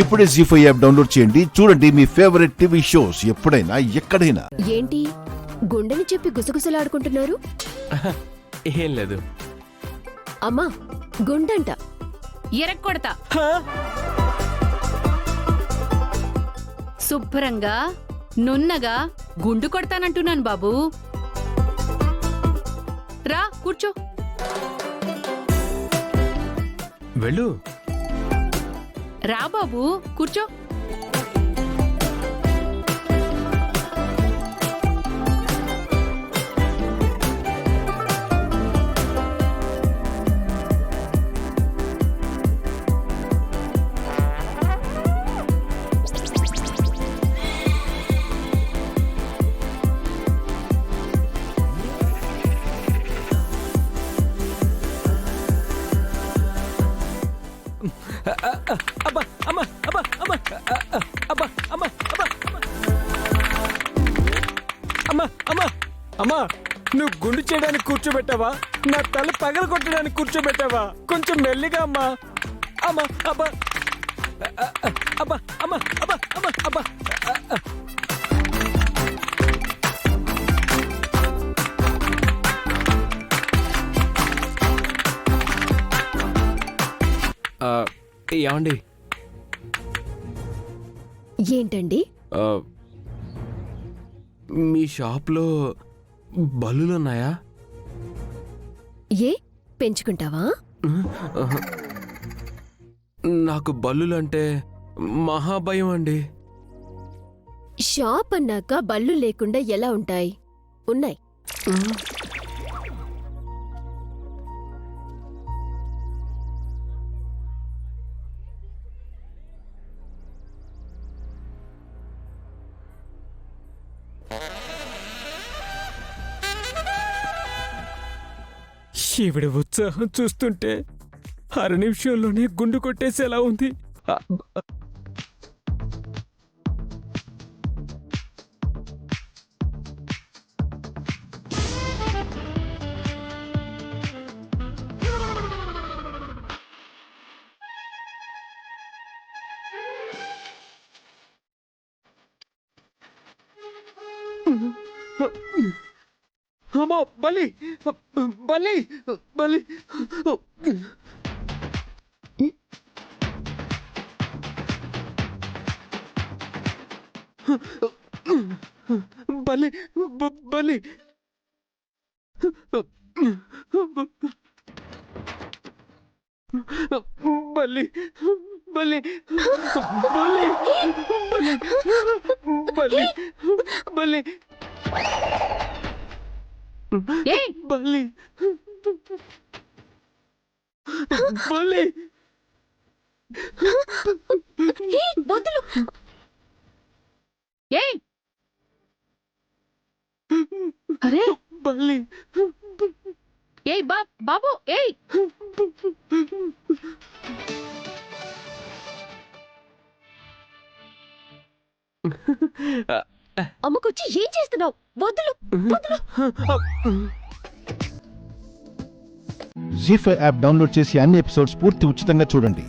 ఇప్పుడే జీ5 app download చేయండి. చూడండి మీ ఫేవరెట్ టీవీ షోస్ ఎప్పుడైనా ఎక్కడైనా. ఏంటి గుండెని చెప్పి గుసగుసలాడుకుంటున్నారు? ఏం లేదు అమ్మా, గుండంట ఎరక్కొడతా. శుభ్రంగా నున్నగా గుండు కొడతానంటున్నాను బాబు. రా కూర్చో. వెళ్ళు. రా బాబు కూర్చో. అబ్బా అమ్మా అబ్బా అమ్మా అబ్బా అమ్మా అబ్బా అమ్మా అమ్మా అమ్మా నువ్వు గుండు చేయడానికి కూర్చోబెట్టావా? నా తల పగల కొట్టడానికి కూర్చోబెట్టావా? కొంచెం మెల్లిగా అమ్మా. అమ్మా అబ్బా అబ్బా అమ్మా అబ్బా అమ్మా అబ్బా. ఏమండి? ఏంటండి? మీ షాప్లో బల్లులున్నాయా? ఏ పెంచుకుంటావా? నాకు బల్లులంటే మహాభయం అండి. షాప్ అన్నాక బళ్ళు లేకుండా ఎలా ఉంటాయి? ఉన్నాయి. ఈవిడ ఉత్సాహం చూస్తుంటే 6 నిమిషంలోనే గుండు కొట్టేసేలా ఉంది. అమ్మో బలి బలి బలి. బలి బలి బలి బలి బలి బలి బలి ఏయ్ బలి బలి వదులు. ఏయ్ అరే బలి ఏయ్ బాబు ఏయ్. అమ్మకొచ్చి ఏం చేస్తున్నావు? వదులు వదులు. జీ5 యాప్ డౌన్లోడ్ చేసి అన్ని ఎపిసోడ్స్ పూర్తి ఉచితంగా చూడండి.